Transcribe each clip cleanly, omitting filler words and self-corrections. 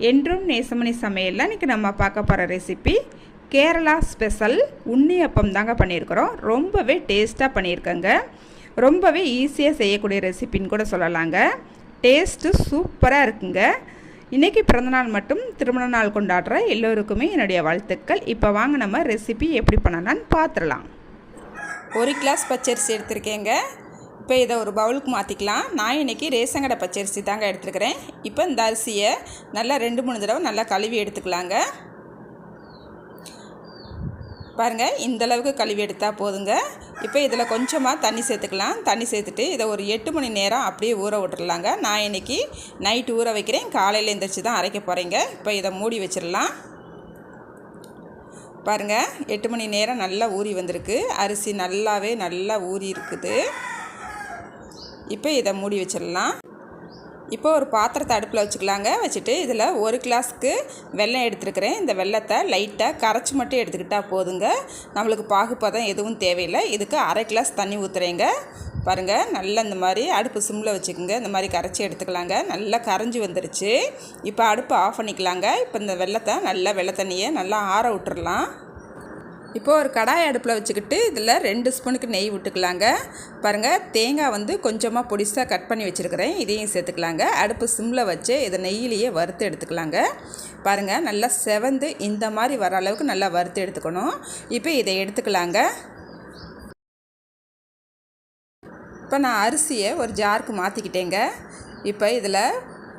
என்றும் நேசமணி சமையலில் இன்றைக்கி நம்ம பார்க்க போகிற ரெசிபி கேரளா ஸ்பெஷல் உண்ணியப்பம் தாங்க பண்ணியிருக்கிறோம். ரொம்பவே டேஸ்ட்டாக பண்ணியிருக்கேங்க. ரொம்பவே ஈஸியாக செய்யக்கூடிய ரெசிபின்னு கூட சொல்லலாங்க. டேஸ்ட்டு சூப்பராக இருக்குங்க. இன்றைக்கி பிறந்தநாள் மட்டும் திருமண நாள் கொண்டாடுற எல்லோருக்குமே என்னுடைய வாழ்த்துக்கள். இப்போ வாங்க நம்ம ரெசிபி எப்படி பண்ணலான்னு பார்த்துடலாம். 1 கிளாஸ் பச்சரிசி எடுத்திருக்கேங்க. இப்போ இதை ஒரு பவுலுக்கு மாற்றிக்கலாம். நான் இன்றைக்கி ரேஷன் கடை பச்சரிசி தாங்க எடுத்துருக்கிறேன். இப்போ இந்த அரிசியை நல்லா 2-3 தடவை நல்லா கழுவி எடுத்துக்கலாங்க. பாருங்கள், இந்தளவுக்கு கழுவி எடுத்தால் போதுங்க. இப்போ இதில் கொஞ்சமாக தண்ணி சேர்த்துக்கலாம். தண்ணி சேர்த்துட்டு இதை ஒரு 8 மணி நேரம் அப்படியே ஊற விட்டுறலாங்க. நான் இன்றைக்கி நைட்டு ஊற வைக்கிறேன், காலையில் எழுந்திரிச்சி தான் அரைக்க போகிறேங்க. இப்போ இதை மூடி வச்சிடலாம். பாருங்கள், 8 மணி நேரம் நல்லா ஊறி வந்திருக்கு. அரிசி நல்லா ஊறி இருக்குது. இப்போ இதை மூடி வச்சிடலாம். இப்போ ஒரு பாத்திரத்தை அடுப்பில் வச்சுக்கலாங்க. வச்சுட்டு இதில் 1 கிளாஸுக்கு வெல்லம் எடுத்துருக்கிறேன். இந்த வெல்லத்தை லைட்டாக கரைச்சி மட்டும் எடுத்துக்கிட்டால் போதுங்க. நம்மளுக்கு பாகுப்பதம் எதுவும் தேவையில்லை. இதுக்கு 1/2 கிளாஸ் தண்ணி ஊற்றுறேங்க. பாருங்கள், நல்லா இந்த மாதிரி அடுப்பு சிம்மில் வச்சுக்கோங்க. இந்த மாதிரி கரைச்சி எடுத்துக்கலாங்க. நல்லா கரைஞ்சி வந்துருச்சு. இப்போ அடுப்பு ஆஃப் பண்ணிக்கலாங்க. இப்போ இந்த வெள்ளை தண்ணியை நல்லா ஆற விட்டுறலாம். இப்போ ஒரு கடாய் அடுப்பில் வச்சுக்கிட்டு இதில் 2 ஸ்பூனுக்கு நெய் விட்டுக்கலாங்க. பாருங்கள், தேங்காய் கொஞ்சமாக பொடிசாக கட் பண்ணி வச்சுருக்கிறேன். இதையும் சேர்த்துக்கலாங்க. அடுப்பு சிம்மில் வச்சு இதை நெய்யிலேயே வறுத்து எடுத்துக்கலாங்க. பாருங்கள், நல்லா செவந்து இந்த மாதிரி வர அளவுக்கு நல்லா வறுத்து எடுத்துக்கணும். இப்போ இதை எடுத்துக்கலாங்க. இப்போ நான் அரிசியை ஒரு ஜாருக்கு மாற்றிக்கிட்டேங்க. இப்போ இதில்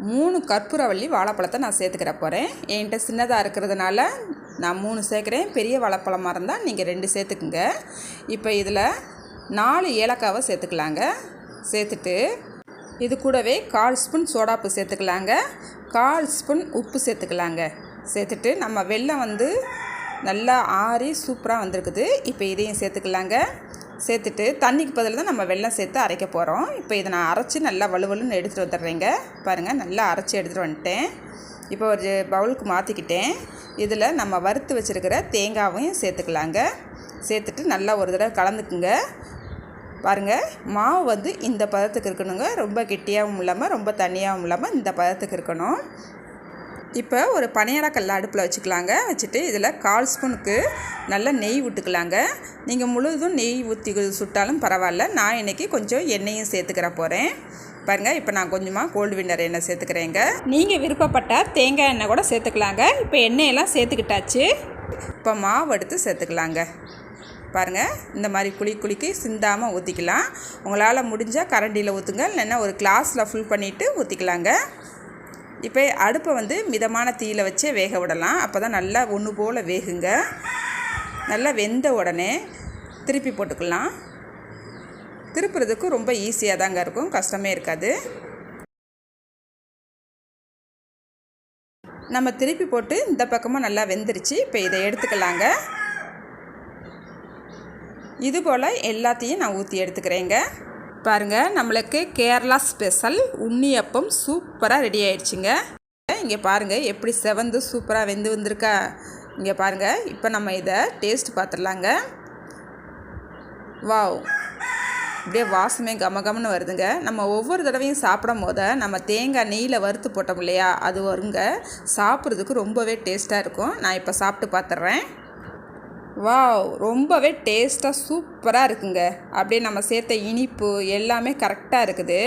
3 கற்பூரவள்ளி வாழைப்பழத்தை நான் சேர்த்துக்கிற போகிறேன். என்கிட்ட சின்னதாக இருக்கிறதுனால நான் 3 சேர்க்குறேன். பெரிய வாழைப்பழமாக இருந்தால் நீங்கள் 2 சேர்த்துக்குங்க. இப்போ இதில் 4 ஏலக்காவை சேர்த்துக்கலாங்க. சேர்த்துட்டு இது கூடவே 1/4 ஸ்பூன் சோடாப்பு சேர்த்துக்கலாங்க. 1/4 ஸ்பூன் உப்பு சேர்த்துக்கலாங்க. சேர்த்துட்டு நம்ம வெல்லம் நல்லா ஆறி சூப்பராக வந்திருக்குது. இப்போ இதையும் சேர்த்துக்கலாங்க. சேர்த்துட்டு தண்ணிக்கு பதில் தான் நம்ம வெல்லம் சேர்த்து அரைக்க போகிறோம். இப்போ இதை நான் அரைச்சி நல்லா வலுவலுன்னு எடுத்துகிட்டு வந்துடுறேங்க. பாருங்கள், நல்லா அரைச்சி எடுத்துகிட்டு வந்துட்டேன். இப்போ ஒரு பவுலுக்கு மாற்றிக்கிட்டேன். இதில் நம்ம வறுத்து வச்சுருக்கிற தேங்காவையும் சேர்த்துக்கலாங்க. சேர்த்துட்டு நல்லா ஒரு தடவை கலந்துக்குங்க. பாருங்கள், மாவு இந்த பதத்துக்கு இருக்கணுங்க. ரொம்ப கெட்டியாகவும் இல்லாமல் ரொம்ப தண்ணியாகவும் இல்லாமல் இந்த பதத்துக்கு இருக்கணும். இப்போ ஒரு பணியாரக்கல் அடுப்பில் வச்சுக்கலாங்க. வச்சுட்டு இதில் 1/4 ஸ்பூனுக்கு நல்லா நெய் விட்டுக்கலாங்க. நீங்கள் முழுதும் நெய் ஊற்றி சுட்டாலும் பரவாயில்ல. நான் இன்றைக்கி கொஞ்சம் எண்ணெயும் சேர்த்துக்கிற போகிறேன். பாருங்கள், இப்போ நான் கொஞ்சமாக கோல்டு வின்னர் எண்ணெய் சேர்த்துக்கிறேங்க. நீங்கள் விருப்பப்பட்டால் தேங்காய் எண்ணெய் கூட சேர்த்துக்கலாங்க. இப்போ எண்ணெயெல்லாம் சேர்த்துக்கிட்டாச்சு. இப்போ மாவு எடுத்து சேர்த்துக்கலாங்க. பாருங்கள், இந்த மாதிரி குழிக்கு சிந்தாமல் ஊற்றிக்கலாம். உங்களால் முடிஞ்சால் கரண்டியில் ஊற்றுங்க, இல்லைன்னா ஒரு கிளாஸில் ஃபுல் பண்ணிவிட்டு ஊற்றிக்கலாங்க. இப்போ அடுப்பை மிதமான தீயில் வச்சே வேக விடலாம். அப்போ தான் நல்லா ஒன்று போல் வேகுங்க. நல்லா வெந்த உடனே திருப்பி போட்டுக்கலாம். திருப்புறதுக்கு ரொம்ப ஈஸியாக தாங்க இருக்கும், கஷ்டமே இருக்காது. நம்ம திருப்பி போட்டு இந்த பக்கமும் நல்லா வெந்துருச்சு. இப்போ இதை எடுத்துக்கலாங்க. இதுபோல் எல்லாத்தையும் நான் ஊற்றி எடுத்துக்கிறேங்க. பாருங்கள், நம்மளுக்கு கேரளா ஸ்பெஷல் உண்ணியப்பம் சூப்பராக ரெடி ஆயிடுச்சுங்க. இங்கே பாருங்கள், எப்படி செவந்து சூப்பராக வெந்து வந்திருக்கா. இங்கே பாருங்கள், இப்போ நம்ம இதை டேஸ்ட் பார்த்துடலாங்க. வாவ், அப்படியே வாசமே கமகம்னு வருதுங்க. நம்ம ஒவ்வொரு தடவையும் சாப்பிடும் போது நம்ம தேங்காய் நெய்யில் வறுத்து போட்டோம் இல்லையா, அது வருங்க. சாப்பிட்றதுக்கு ரொம்பவே டேஸ்ட்டாக இருக்கும். நான் இப்போ சாப்பிட்டு பார்த்துட்றேன். வாவ், ரொம்பவே டேஸ்ட்டாக சூப்பராக இருக்குங்க. அப்படியே நம்ம சேர்த்த இனிப்பு எல்லாமே கரெக்டாக இருக்குது.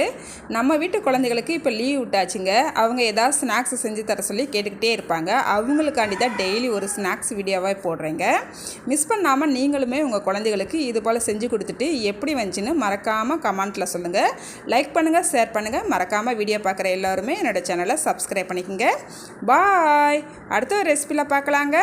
நம்ம வீட்டு குழந்தைகளுக்கு இப்போ லீவ் விட்டாச்சுங்க. அவங்க ஏதாவது ஸ்நாக்ஸ் செஞ்சு தர சொல்லி கேட்டுக்கிட்டே இருப்பாங்க. அவங்களுக்காண்டி தான் டெய்லி ஒரு ஸ்நாக்ஸ் வீடியோவாக போடுறேங்க. மிஸ் பண்ணாமல் நீங்களுமே உங்கள் குழந்தைகளுக்கு இது போல் செஞ்சு கொடுத்துட்டு எப்படி வந்துச்சுன்னு மறக்காமல் கமெண்ட்டில் சொல்லுங்கள். லைக் பண்ணுங்கள், ஷேர் பண்ணுங்கள். மறக்காமல் வீடியோ பார்க்குற எல்லோருமே என்னோடய சேனலை சப்ஸ்கிரைப் பண்ணிக்கோங்க. பாய், அடுத்த ஒரு ரெசிபியில் பார்க்கலாங்க.